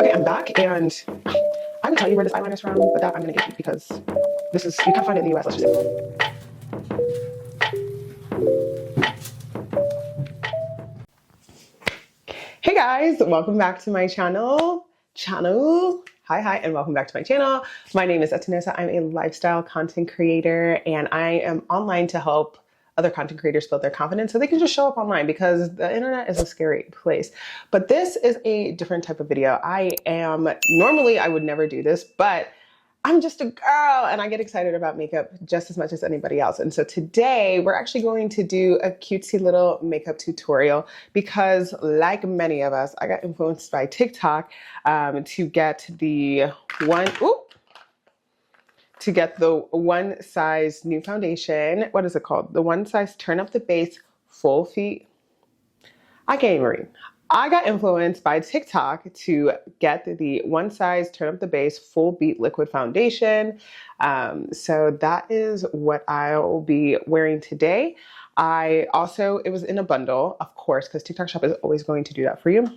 Okay, I'm back, and I can tell you where this eyeliner is from, but that I'm gonna give you because this is, you can't find it in the US, let's just say. Hey guys, welcome back to my channel. Hi, and welcome back to my channel. My name is Etanessa. I'm a lifestyle content creator, and I am online to help other content creators build their confidence so they can just show up online, because the internet is a scary place. But this is a different type of video. Normally I would never do this, but I'm just a girl and I get excited about makeup just as much as anybody else. And so today we're actually going to do a cutesy little makeup tutorial because, like many of us, I got influenced by TikTok to get the one size new foundation. What is it called? The one size turn up the base full feet. I can't even read. I got influenced by TikTok to get the one size turn up the base full beat liquid foundation. So that is what I'll be wearing today. It was in a bundle, of course, because TikTok Shop is always going to do that for you.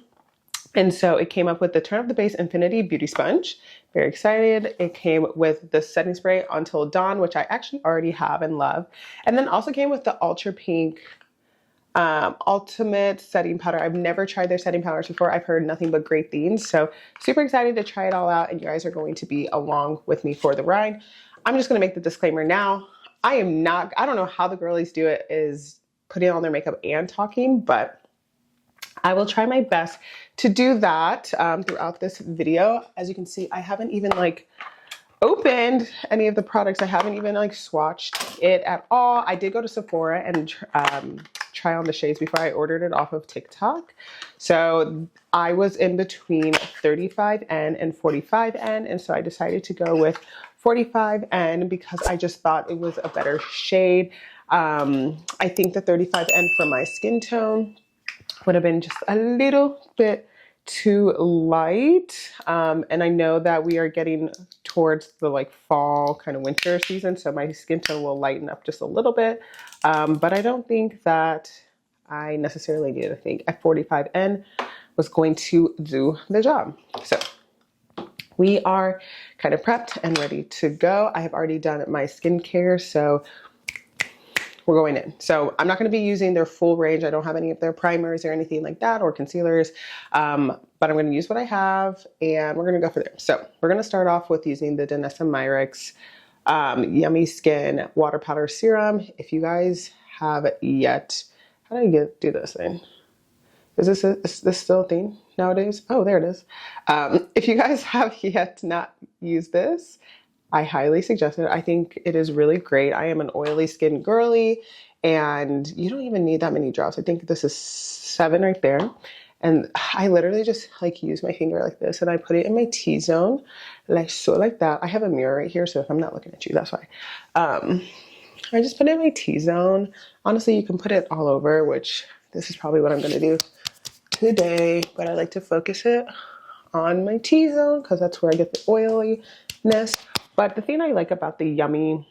And so it came up with the Turn Up the Base Infinity Beauty Sponge. Very excited. It came with the setting spray Until Dawn, which I actually already have and love. And then also came with the Ultra Pink Ultimate Setting Powder. I've never tried their setting powders before. I've heard nothing but great things. So super excited to try it all out. And you guys are going to be along with me for the ride. I'm just going to make the disclaimer now. I don't know how the girlies do it, is putting on their makeup and talking, but I will try my best to do that throughout this video. As you can see, I haven't even opened any of the products. I haven't even swatched it at all. I did go to Sephora and try on the shades before I ordered it off of TikTok. So I was in between 35N and 45N. And so I decided to go with 45N because I just thought it was a better shade. I think the 35N for my skin tone would have been just a little bit too light. And I know that we are getting towards the fall kind of winter season, so my skin tone will lighten up just a little bit. But I don't think that I necessarily needed. I think at 45N was going to do the job. So we are kind of prepped and ready to go. I have already done my skincare, so we're going in. So I'm not going to be using their full range. I don't have any of their primers or anything like that, or concealers, but I'm going to use what I have and we're going to go for there. So we're going to start off with using the Danessa Myricks Yummy Skin Water Powder Serum. If you guys have yet, how do I do this thing? Is this still a thing nowadays? Oh, there it is. If you guys have yet not used this, I highly suggest it. I think it is really great. I am an oily skin girly, and you don't even need that many drops. I think this is 7 right there. And I literally just use my finger like this, and I put it in my T-zone, like that. I have a mirror right here, so if I'm not looking at you, that's why. I just put it in my T-zone. Honestly, you can put it all over, which this is probably what I'm gonna do today, but I like to focus it on my T-zone because that's where I get the oiliness. But the thing I like about the Yummy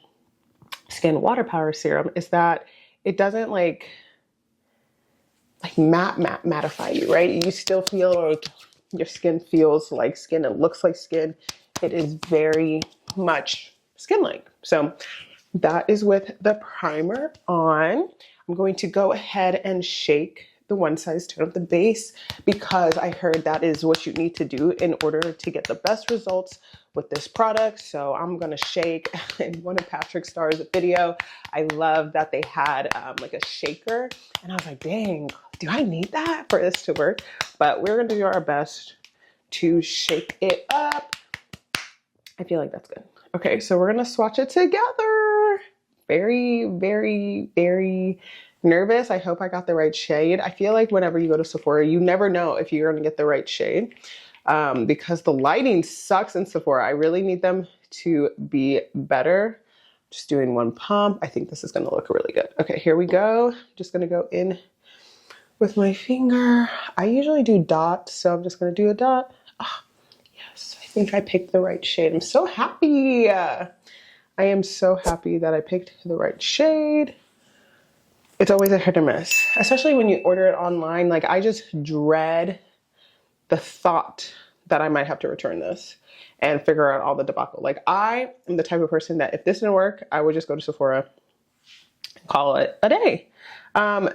Skin Water Power Serum is that it doesn't mattify you, right? You still feel like your skin feels like skin. It looks like skin. It is very much skin-like. So that is with the primer on. I'm going to go ahead and shake the one size turn up the base because I heard that is what you need to do in order to get the best results with this product. So I'm gonna shake. In one of Patrick Starr's video, I love that they had a shaker, and I was like, dang, do I need that for this to work? But we're gonna do our best to shake it up. I feel like that's good. Okay, so we're gonna swatch it together. Very, very, very nervous. I hope I got the right shade. I feel like whenever you go to Sephora, you never know if you're gonna get the right shade because the lighting sucks in Sephora. I really need them to be better. Just doing one pump. I think this is gonna look really good. Okay, here we go. I'm just gonna go in with my finger. I usually do dots, so I'm just gonna do a dot. Oh, yes, I think I picked the right shade. I'm so happy. I am so happy that I picked the right shade. It's always a hit or miss, especially when you order it online. I just dread the thought that I might have to return this and figure out all the debacle. Like, I am the type of person that if this didn't work, I would just go to Sephora, call it a day.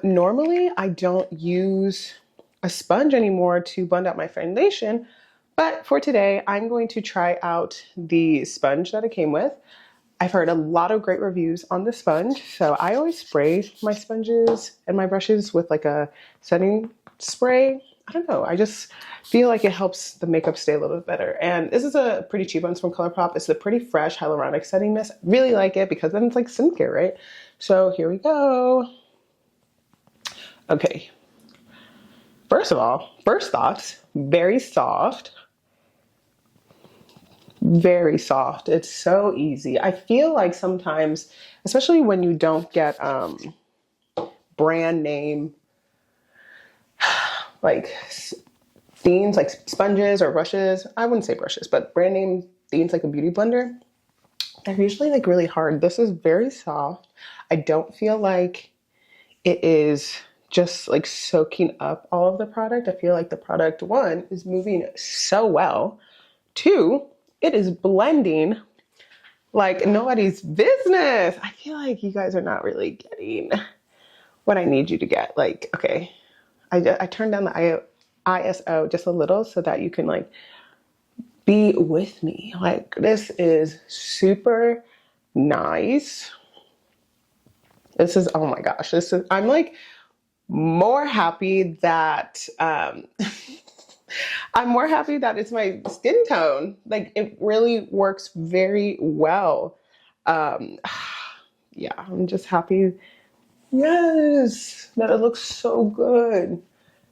Normally, I don't use a sponge anymore to blend out my foundation, but for today, I'm going to try out the sponge that it came with. I've heard a lot of great reviews on the sponge, so I always spray my sponges and my brushes with like a setting spray. I don't know, I just feel like it helps the makeup stay a little bit better. And this is a pretty cheap one. It's from ColourPop. It's the Pretty Fresh Hyaluronic Setting Mist. Really like it because then it's like skincare, right? So here we go. Okay. First of all, first thoughts, very soft. Very soft. It's so easy. I feel like sometimes, especially when you don't get brand name like themes like sponges or brushes. I wouldn't say brushes, but brand name themes like a beauty blender, they're usually like really hard. This is very soft. I don't feel like it is just like soaking up all of the product. I feel like the product, one, is moving so well. Two, it is blending like nobody's business. I feel like you guys are not really getting what I need you to get. Like, okay, I turned down the ISO just a little so that you can like be with me. Like, this is super nice. This is, oh my gosh, this is, I'm like more happy that, I'm more happy that it's my skin tone. Like, it really works very well. Yeah, I'm just happy. Yes, that it looks so good.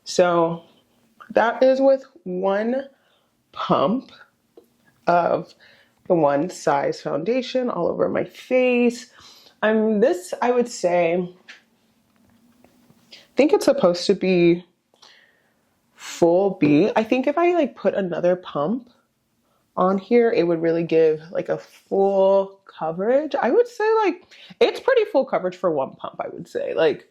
So that is with one pump of the One Size foundation all over my face. This, I would say, I think it's supposed to be full B. I think if I like put another pump on here, it would really give like a full coverage. I would say like it's pretty full coverage for one pump, I would say. Like,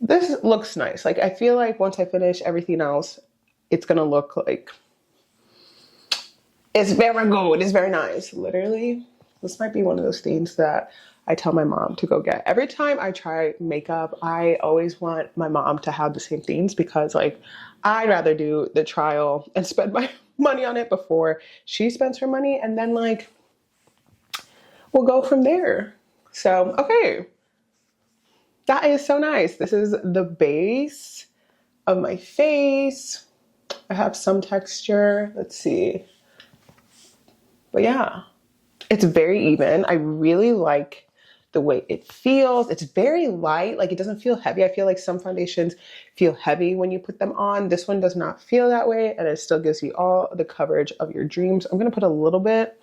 this looks nice. Like, I feel like once I finish everything else, it's gonna look like it's very good. It's very nice. Literally, this might be one of those things that I tell my mom to go get. Every time I try makeup, I always want my mom to have the same things because like I'd rather do the trial and spend my money on it before she spends her money, and then like we'll go from there. So, okay. That is so nice. This is the base of my face. I have some texture. Let's see. But yeah, it's very even. I really like the way it feels. It's very light. Like, it doesn't feel heavy. I feel like some foundations feel heavy when you put them on. This one does not feel that way, and it still gives you all the coverage of your dreams. I'm gonna put a little bit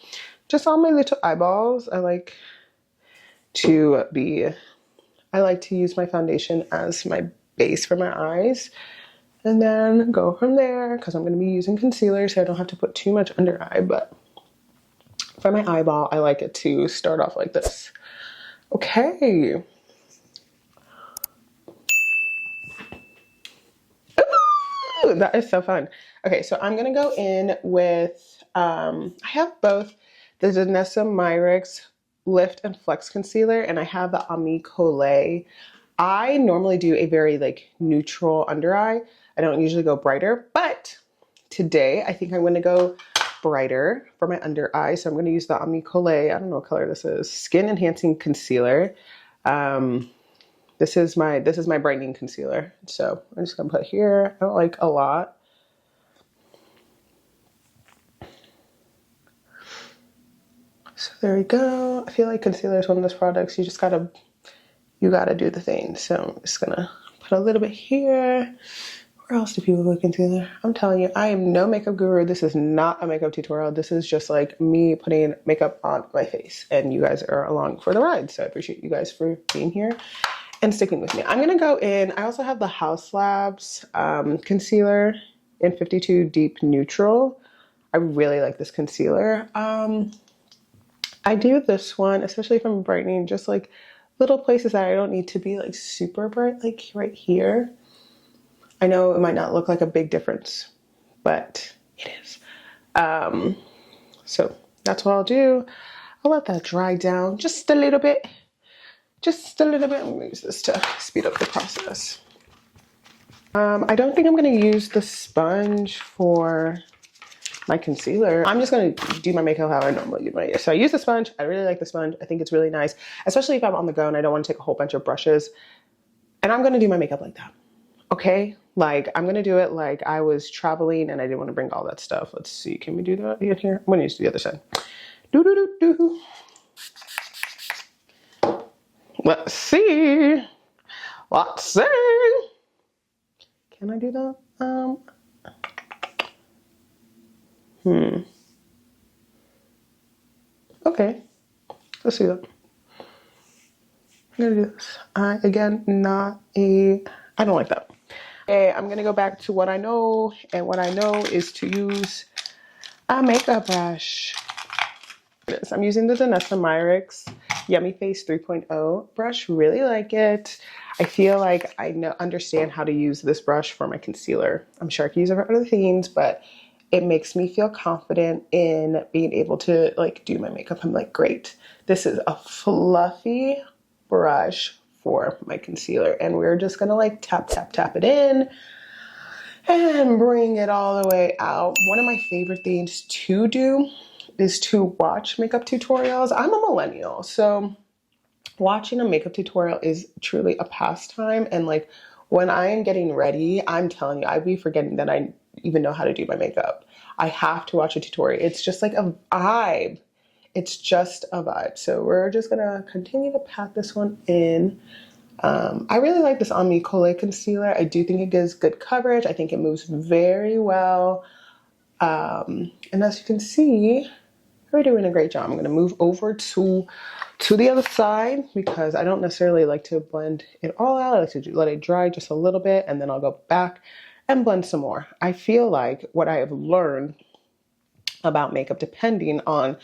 just on my little eyeballs. I like to use my foundation as my base for my eyes, and then go from there because I'm going to be using concealer, so I don't have to put too much under eye. But for my eyeball, I like it to start off like this. Okay. Ooh, that is so fun. Okay, so I'm going to go in with, I have both the Danessa Myricks Lift and Flex Concealer, and I have the Ami Collet. I normally do a very like neutral under eye. I don't usually go brighter, but today I think I'm going to go brighter for my under eye. So I'm going to use the Ami Collet. I don't know what color this is. Skin Enhancing Concealer. This is my brightening concealer. So I'm just going to put here. I don't like a lot. So there we go. I feel like concealer is one of those products you gotta do the thing. So I'm just gonna put a little bit here. Where else do people put concealer? I'm telling you, I am no makeup guru. This is not a makeup tutorial. This is just like me putting makeup on my face, and you guys are along for the ride. So I appreciate you guys for being here and sticking with me. I'm gonna go in. I also have the Haus Labs concealer in 52 Deep Neutral. I really like this concealer. I do this one, especially if I'm brightening, just like little places that I don't need to be like super bright, like right here. I know it might not look like a big difference, but It is. So that's what I'll do. I'll let that dry down just a little bit. Just a little bit. I'm gonna use this to speed up the process. I don't think I'm gonna use the sponge for my concealer. I'm just gonna do my makeup how I normally do my hair. So I use the sponge. I really like the sponge. I think it's really nice, especially if I'm on the go and I don't want to take a whole bunch of brushes. And I'm gonna do my makeup like that. Okay? Like I'm gonna do it like I was traveling and I didn't want to bring all that stuff. Let's see. Can we do that here? I'm gonna use the other side. Do do do do. Let's see. Let's see. Can I do that? Okay. Let's see that. I'm gonna do this. Again, I don't like that. Okay, I'm gonna go back to what I know, and what I know is to use a makeup brush. I'm using the Danessa Myricks Yummy Face 3.0 brush. Really like it. I feel like I understand how to use this brush for my concealer. I'm sure I can use it for other things, but it makes me feel confident in being able to like do my makeup. I'm like, great. This is a fluffy brush for my concealer, and we're just gonna like tap it in and bring it all the way out. One of my favorite things to do is to watch makeup tutorials. I'm a millennial, so watching a makeup tutorial is truly a pastime. And like when I am getting ready, I'm telling you, I'd be forgetting that I even know how to do my makeup. I have to watch a tutorial. It's just like a vibe. It's just a vibe. So we're just gonna continue to pat this one in. I really like this On Me Color Concealer. I do think it gives good coverage. I think it moves very well. And as you can see, we're doing a great job. I'm going to move over to the other side because I don't necessarily like to blend it all out. I like to let it dry just a little bit, and then I'll go back and blend some more. I feel like what I have learned about makeup, depending on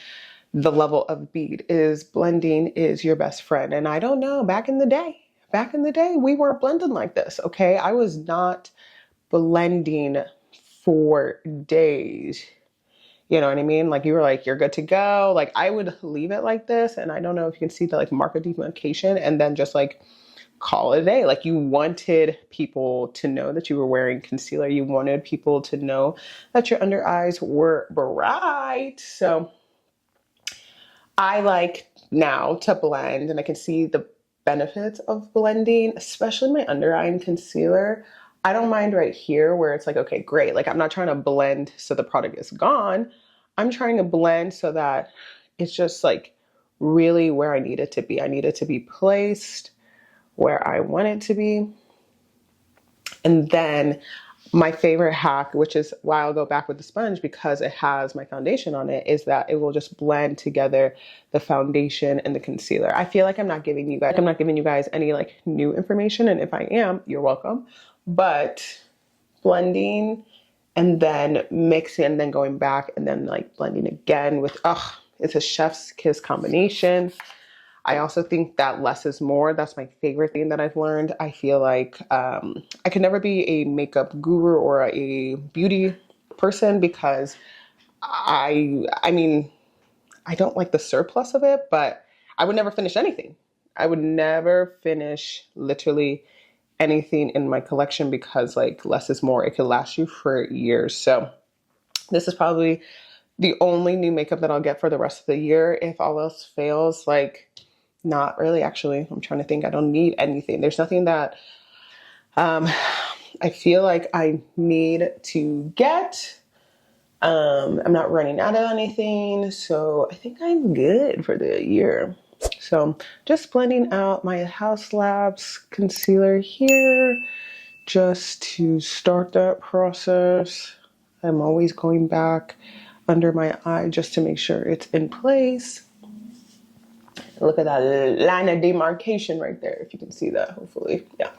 the level of bead, is blending is your best friend. And I don't know, back in the day, we weren't blending like this, okay? I was not blending for days. You know what I mean? Like you were like, you're good to go. Like I would leave it like this. And I don't know if you can see the like mark of demarcation and then just like call it a day. Like you wanted people to know that you were wearing concealer. You wanted people to know that your under eyes were bright. So I like now to blend, and I can see the benefits of blending, especially my under eye and concealer. I don't mind right here where it's like, okay, great. Like I'm not trying to blend so the product is gone. I'm trying to blend so that it's just like really where I need it to be. I need it to be placed where I want it to be. And then my favorite hack, which is why I'll go back with the sponge because it has my foundation on it, is that it will just blend together the foundation and the concealer. I feel like I'm not giving you guys any like new information. And if I am, you're welcome. But blending and then mixing and then going back and then like blending again with, it's a chef's kiss combination. I also think that less is more. That's my favorite thing that I've learned. I feel like I could never be a makeup guru or a beauty person because I mean, I don't like the surplus of it, but I would never finish anything. I would never finish literally anything in my collection because like less is more. It could last you for years. So this is probably the only new makeup that I'll get for the rest of the year. If all else fails, like not really actually. I'm trying to think. I don't need anything. There's nothing that I feel like I need to get. I'm not running out of anything. So I think I'm good for the year. So just blending out my Haus Labs concealer here just to start that process. I'm always going back under my eye just to make sure it's in place. Look at that line of demarcation right there, if you can see that, hopefully. Yeah.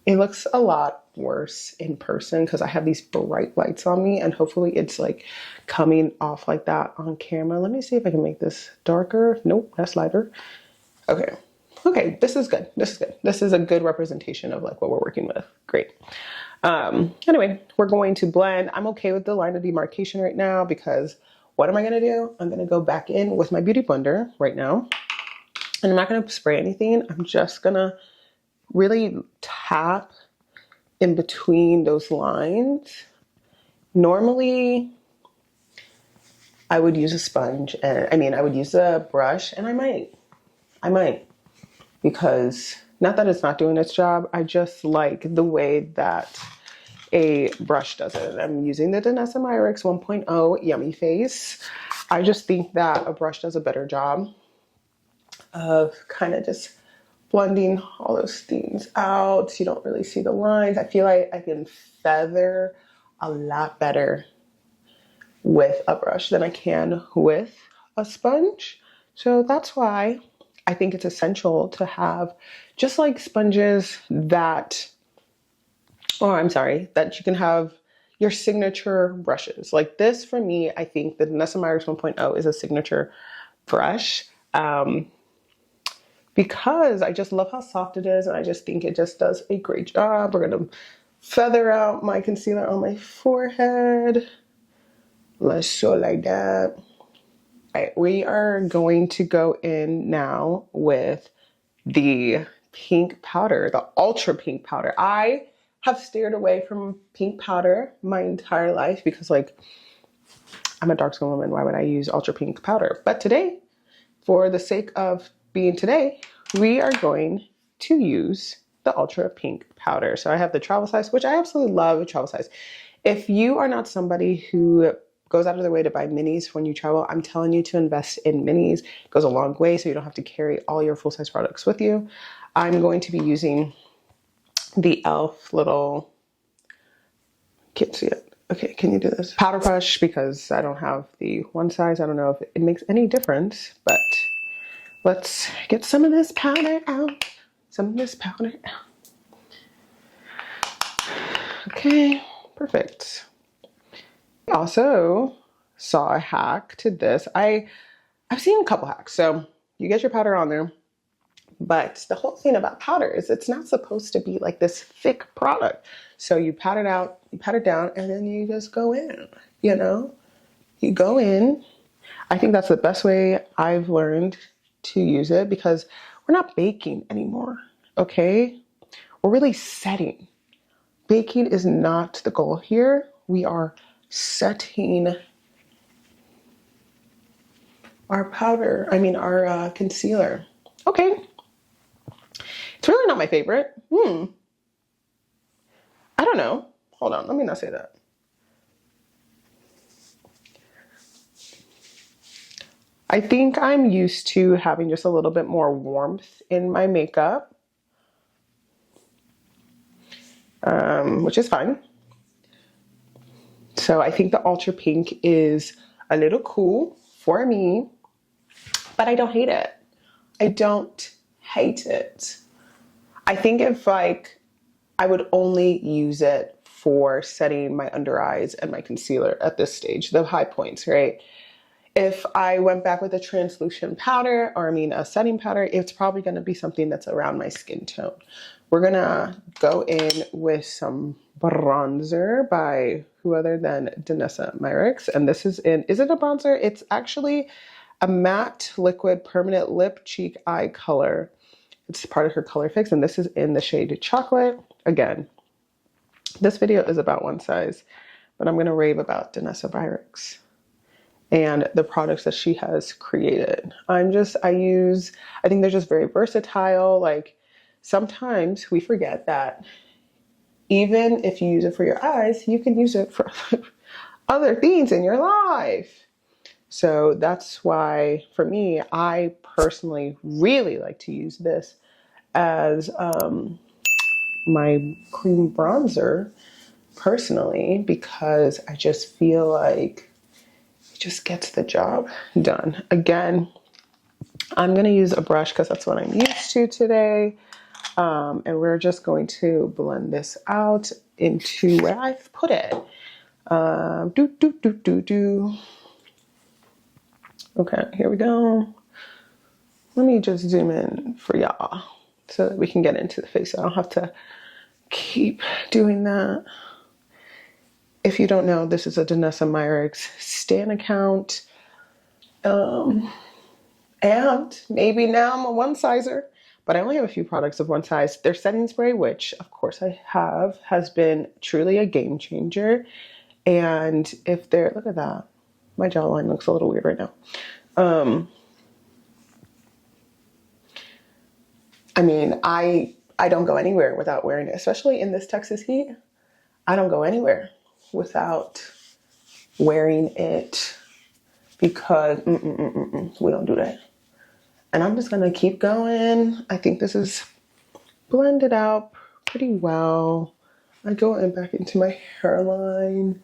It looks a lot worse in person because I have these bright lights on me, and hopefully it's like coming off like that on camera. Let me see if I can make this darker. Nope, that's lighter. Okay. Okay, this is good. This is good. This is a good representation of like what we're working with. Great. Anyway, we're going to blend. I'm okay with the line of demarcation right now because what am I going to do? I'm going to go back in with my beauty blender right now. And I'm not going to spray anything. I'm just going to really tap in between those lines. Normally, I would use a sponge and I would use a brush, and I might, because not that it's not doing its job. I just like the way that a brush does it. I'm using the Danessa Myricks 1.0 Yummy Face. I just think that a brush does a better job of kind of just blending all those things out. You don't really see the lines. I feel like I can feather a lot better with a brush than I can with a sponge. So that's why I think it's essential to have just like sponges that, that you can have your signature brushes. Like this for me, I think the Danessa Myricks 1.0 is a signature brush. Because I just love how soft it is, and I just think it just does a great job. We're gonna feather out my concealer on my forehead. Let's show like that. All right, we are going to go in now with the pink powder, the ultra pink powder. I have steered away from pink powder my entire life because, like, I'm a dark skinned woman. Why would I use ultra pink powder? But today, for the sake of being today, we are going to use the ultra pink powder. So I have the travel size, which I absolutely love a travel size. If you are not somebody who goes out of their way to buy minis when you travel, I'm telling you to invest in minis. It goes a long way so you don't have to carry all your full size products with you. I'm going to be using the e.l.f. little, can't see it. Okay, can you do this? Powder brush, because I don't have the one size. I don't know if it makes any difference, but let's get some of this powder out. Okay, perfect. I also saw a hack to this. I've seen a couple hacks. So you get your powder on there, but the whole thing about powder is it's not supposed to be like this thick product. So you pat it out, you pat it down, and then you just go in, you know? You go in. I think that's the best way I've learned to use it, because we're not baking anymore, okay? We're really setting. Baking is not the goal here. We are setting our powder, our concealer. Okay. It's really not my favorite. I don't know. Hold on, let me not say that. I think I'm used to having just a little bit more warmth in my makeup, which is fine. So I think the ultra pink is a little cool for me, but I don't hate it. I don't hate it. I think if I would only use it for setting my under eyes and my concealer at this stage, the high points, right? If I went back with a translucent powder, or a setting powder, it's probably going to be something that's around my skin tone. We're going to go in with some bronzer by who other than Danessa Myricks. And this is it a bronzer? It's actually a matte liquid permanent lip cheek eye color. It's part of her color fix, and this is in the shade Chocolate. Again, this video is about one size, but I'm going to rave about Danessa Myricks and the products that she has created. I think they're just very versatile. Like, sometimes we forget that even if you use it for your eyes, you can use it for other things in your life. So that's why, for me, I personally really like to use this as my cream bronzer personally, because I just feel like just gets the job done. Again, I'm going to use a brush because that's what I'm used to today. And we're just going to blend this out into where I've put it. Okay, here we go. Let me just zoom in for y'all so that we can get into the face. I don't have to keep doing that. If you don't know, this is a Danessa Myricks Stan account. And maybe now I'm a one sizer, but I only have a few products of one size. Their setting spray, which of course I have, has been truly a game changer. And if they're, look at that. My jawline looks a little weird right now. I mean, I don't go anywhere without wearing it, especially in this Texas heat. I don't go anywhere without wearing it because we don't do that. And I'm just gonna keep going. I think this is blended out pretty well. I go in back into my hairline.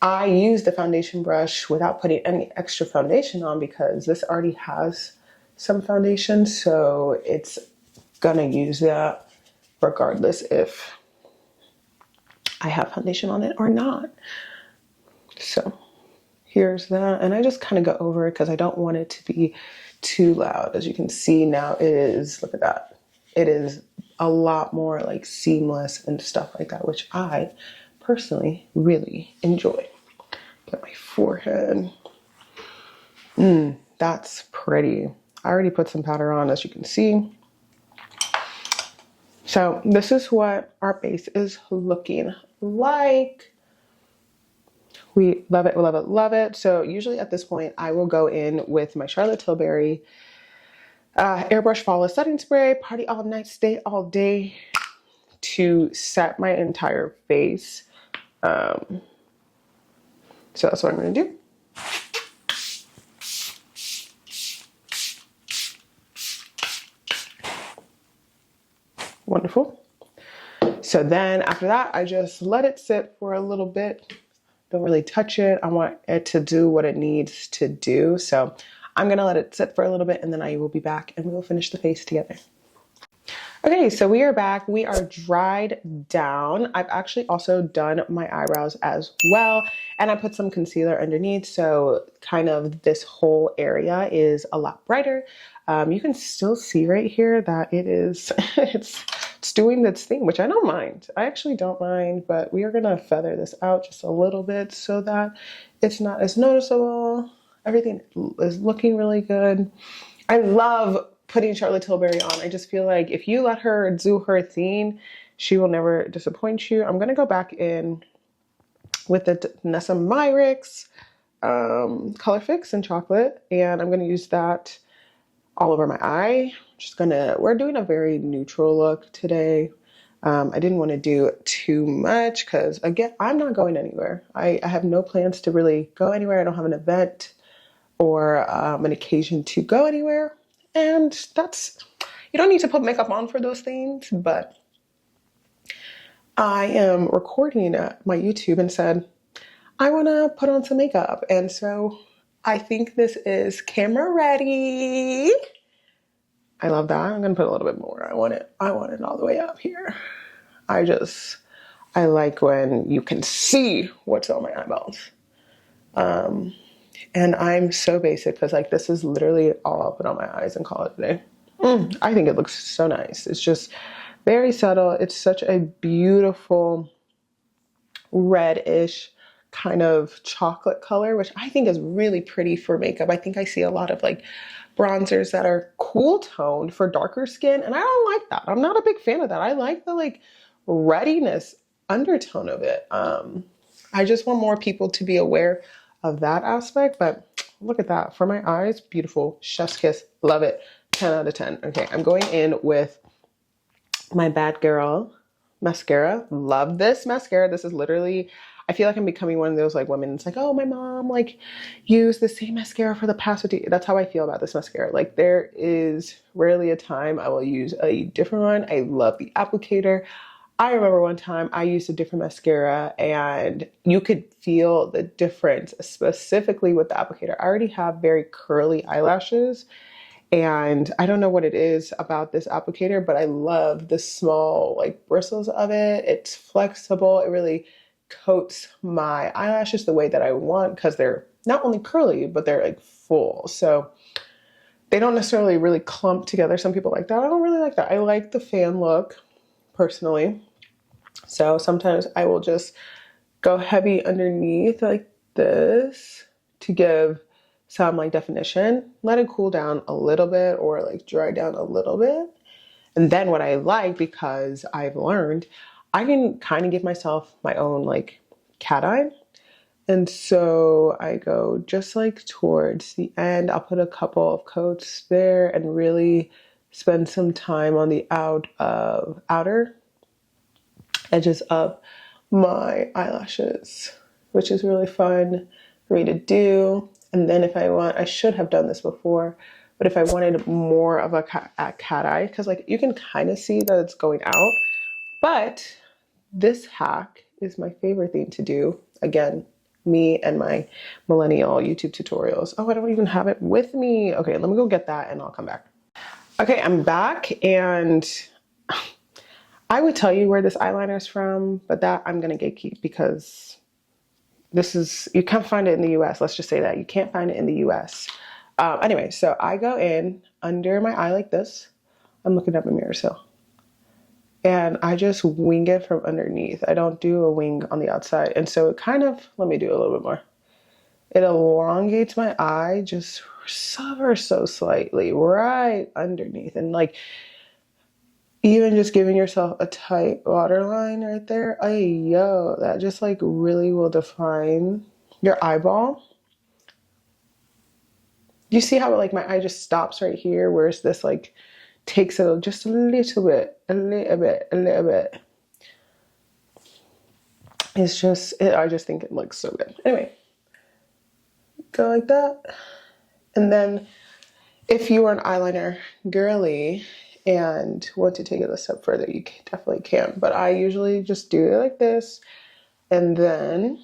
I use the foundation brush without putting any extra foundation on because this already has some foundation, so it's gonna use that regardless if I have foundation on it or not. So here's that, and I just kind of go over it because I don't want it to be too loud. As you can see now, it is, look at that. It is a lot more like seamless and stuff like that, which I personally really enjoy. Get my forehead. That's pretty. I already put some powder on, as you can see. So this is what our base is looking like. We love it, love it, love it. So usually at this point, I will go in with my Charlotte Tilbury Airbrush Flawless Setting Spray, Party All Night, Stay All Day, to set my entire face. So that's what I'm going to do. Wonderful. So then after that, I just let it sit for a little bit. Don't really touch it. I want it to do what it needs to do. So I'm going to let it sit for a little bit, and then I will be back and we will finish the face together. Okay, so we are back. We are dried down. I've actually also done my eyebrows as well, and I put some concealer underneath, so kind of this whole area is a lot brighter. You can still see right here that it is, it's doing its thing, which I don't mind. I actually don't mind, but we are gonna feather this out just a little bit so that it's not as noticeable. Everything is looking really good. I love putting Charlotte Tilbury on. I just feel like if you let her do her thing, she will never disappoint you. I'm gonna go back in with the Danessa Myricks Color Fix in chocolate, and I'm gonna use that all over my eye. We're doing a very neutral look today. I didn't want to do too much because, again, I'm not going anywhere. I have no plans to really go anywhere. I don't have an event or an occasion to go anywhere. And you don't need to put makeup on for those things, but I am recording my YouTube and said, I want to put on some makeup. And so I think this is camera ready. I love that. I'm going to put a little bit more. I want it all the way up here. I like when you can see what's on my eyeballs. And I'm so basic because like this is literally all I'll put on my eyes and call it a day. I think it looks so nice. It's just very subtle. It's such a beautiful reddish kind of chocolate color, which I think is really pretty for makeup. I think I see a lot of like bronzers that are cool toned for darker skin, and I don't like that. I'm not a big fan of that. I like the like reddiness undertone of it. I just want more people to be aware of that aspect, but look at that. For my eyes, beautiful. Chef's kiss. Love it. 10 out of 10. Okay, I'm going in with my Bad Girl mascara. Love this mascara. This is literally, I feel like I'm becoming one of those like women. It's like, oh, my mom like used the same mascara for the past 50. That's how I feel about this mascara. Like there is rarely a time I will use a different one. I love the applicator. I remember one time I used a different mascara and you could feel the difference specifically with the applicator. I already have very curly eyelashes and I don't know what it is about this applicator, but I love the small like bristles of it. It's flexible. It really coats my eyelashes the way that I want because they're not only curly, but they're like full. So they don't necessarily really clump together. Some people like that. I don't really like that. I like the fan look. personally. So sometimes I will just go heavy underneath like this to give some like definition, let it cool down a little bit or like dry down a little bit. And then what I like, because I've learned, I can kind of give myself my own like cat eye. And so I go just like towards the end. I'll put a couple of coats there and really spend some time on the outer edges of my eyelashes, which is really fun for me to do. And then if I want, I should have done this before, but if I wanted more of a cat eye, because like you can kind of see that it's going out, but this hack is my favorite thing to do. Again, me and my millennial YouTube tutorials. Oh, I don't even have it with me. Okay, let me go get that and I'll come back. Okay, I'm back, and I would tell you where this eyeliner is from, but that I'm gonna gatekeep because this is, you can't find it in the US. Let's just say that. You can't find it in the US. Anyway, so I go in under my eye like this. I'm looking at my mirror still. And I just wing it from underneath. I don't do a wing on the outside. And so it kind of, let me do a little bit more. It elongates my eye just ever so slightly right underneath. And like, even just giving yourself a tight waterline right there, yo, that just like really will define your eyeball. You see how like my eye just stops right here, whereas this like takes it just a little bit. It's just, I just think it looks so good. Anyway, go like that. And then if you are an eyeliner girly and want to take it a step further, you definitely can. But I usually just do it like this. And then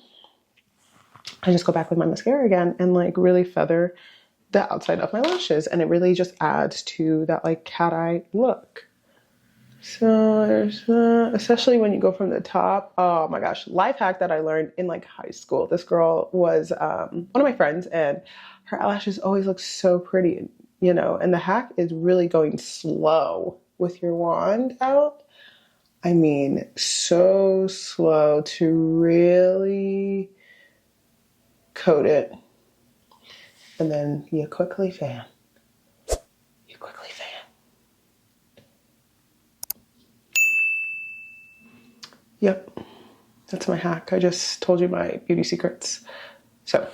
I just go back with my mascara again and like really feather the outside of my lashes. And it really just adds to that like cat eye look. So there's that, especially when you go from the top. Oh my gosh, life hack that I learned in like high school. This girl was one of my friends, and her eyelashes always look so pretty, you know, and the hack is really going slow with your wand out. I mean, so slow to really coat it. And then you quickly fan. Yep, that's my hack. I just told you my beauty secrets. So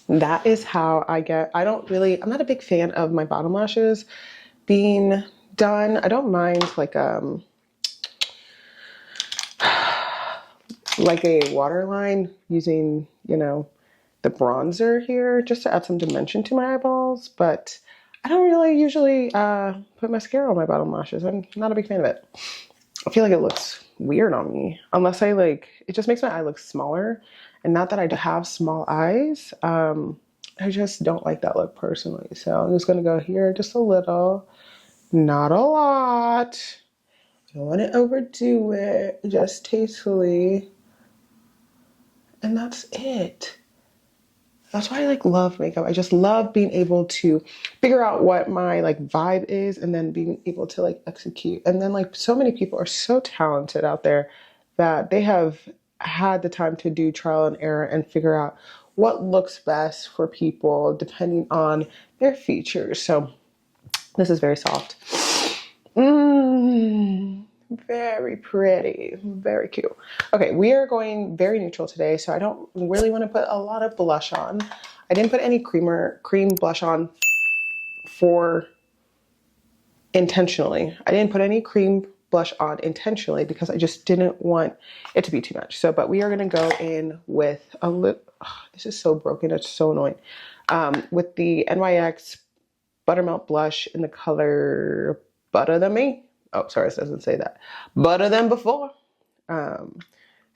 that is how I get, I'm not a big fan of my bottom lashes being done. I don't mind like a waterline using, you know, the bronzer here just to add some dimension to my eyeballs, but I don't really usually put mascara on my bottom lashes. I'm not a big fan of it. I feel like it looks weird on me unless I like, it just makes my eye look smaller. And not that I have small eyes, I just don't like that look personally. So I'm just gonna go here just a little, not a lot. I don't want to overdo it, just tastefully. And that's it. That's why I like love makeup. I just love being able to figure out what my like vibe is and then being able to like execute. And then like so many people are so talented out there that they have had the time to do trial and error and figure out what looks best for people depending on their features. So this is very soft. Very pretty, very cute. Okay, we are going very neutral today, so I don't really want to put a lot of blush on. I didn't put any cream blush on intentionally. I didn't put any cream blush on intentionally because I just didn't want it to be too much. So, but we are going to go in with a little, this is so broken, it's so annoying. With the NYX Buttermelt blush in the color Butter Than Me. Oh, sorry, it doesn't say that. Butter Than Before. So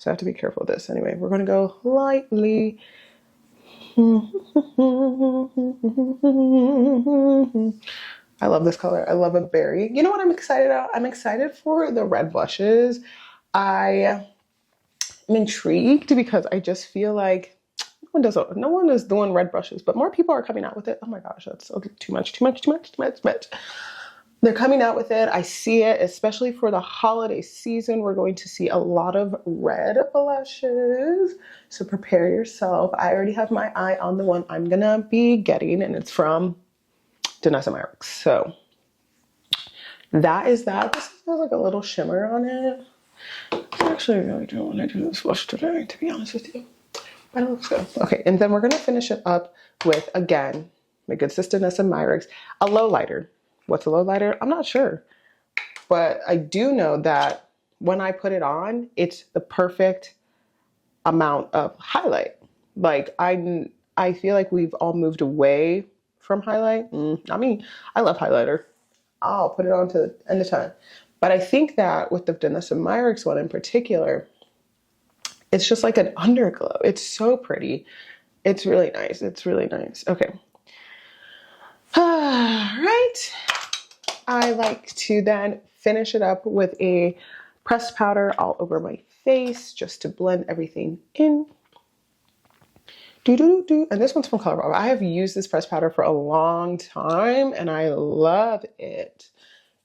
I have to be careful with this. Anyway, we're going to go lightly. I love this color. I love a berry. You know what I'm excited about? I'm excited for the red blushes. I am intrigued because I just feel like no one is doing red brushes, but more people are coming out with it. Oh my gosh, that's too much. They're coming out with it. I see it, especially for the holiday season. We're going to see a lot of red blushes. So prepare yourself. I already have my eye on the one I'm gonna be getting, and it's from Danessa Myricks. So that is that. This has like a little shimmer on it. I actually really don't want to do this blush today, to be honest with you. But it looks good. Okay, and then we're gonna finish it up with, again, my good sister Danessa Myricks, a low lighter. What's a low lighter? I'm not sure. But I do know that when I put it on, it's the perfect amount of highlight. Like I feel like we've all moved away from highlight. Not me. I love highlighter. I'll put it on to end of time. But I think that with the Danessa Myricks one in particular, it's just like an underglow. It's so pretty. It's really nice. It's really nice. Okay. All right. I like to then finish it up with a pressed powder all over my face just to blend everything in. And this one's from ColourPop. I have used this pressed powder for a long time and I love it.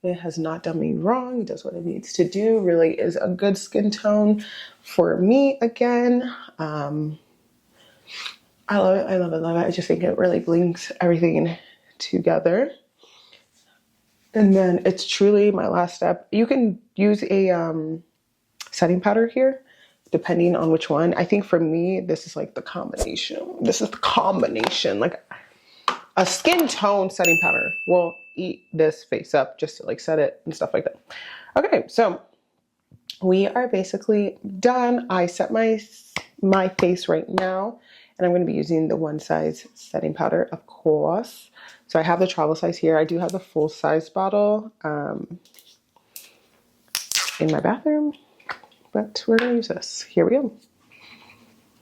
It has not done me wrong. It does what it needs to do. Really is a good skin tone for me again. I love it. I love it. Love it. I just think it really brings everything together. And then it's truly my last step. You can use a setting powder here, depending on which one. I think for me, this is like the combination. This is the combination. Like a skin tone setting powder will eat this face up just to like set it and stuff like that. Okay, so we are basically done. I set my face right now, and I'm going to be using the one size setting powder, of course. So I have the travel size here. I do have the full size bottle in my bathroom, but we're going to use this. Here we go.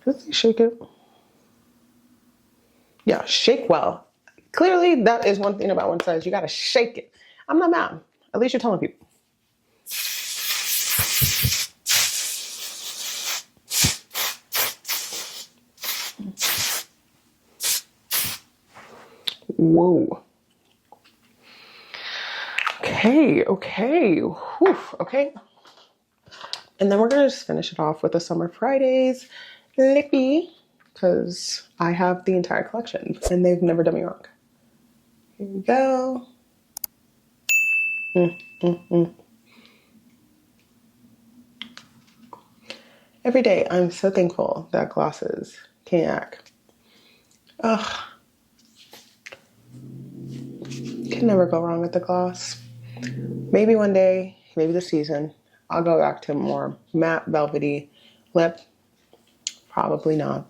Let's shake it. Yeah, shake well. Clearly, that is one thing about one size. You got to shake it. I'm not mad. At least you're telling people. Whoa. Okay. Whew, okay. And then we're going to just finish it off with a Summer Fridays lippy, because I have the entire collection and they've never done me wrong. Here we go. Every day, I'm so thankful that glosses can't act. Ugh. Can never go wrong with the gloss. Maybe one day, maybe this season, I'll go back to more matte velvety lip. Probably not.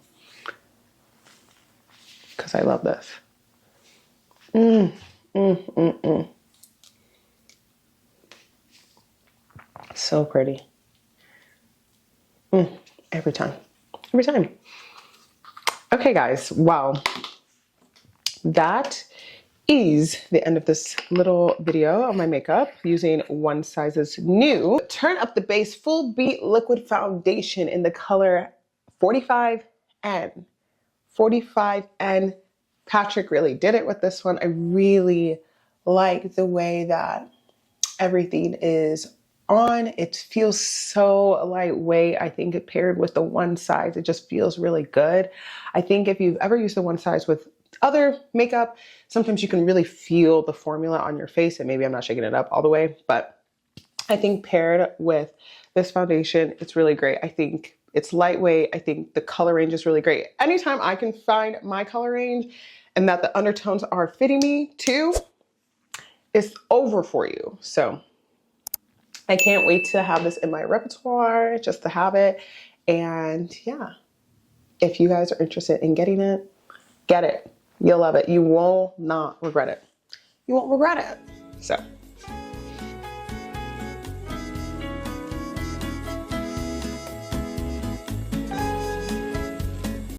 Because I love this. So pretty. Every time. Every time. Okay, guys. Wow. That is the end of this little video of my makeup using One Size's new Turn Up the Base Full Beat Liquid Foundation in the color 45N. 45N. Patrick really did it with this one. I really like the way that everything is on. It feels so lightweight. I think it paired with the One Size, it just feels really good. I think if you've ever used the One Size with other makeup, sometimes you can really feel the formula on your face, and maybe I'm not shaking it up all the way, but I think paired with this foundation, it's really great. I think it's lightweight. I think the color range is really great. Anytime I can find my color range and that the undertones are fitting me too, it's over for you. So I can't wait to have this in my repertoire, just to have it. And yeah, if you guys are interested in getting it, get it. You'll love it. You will not regret it. You won't regret it. So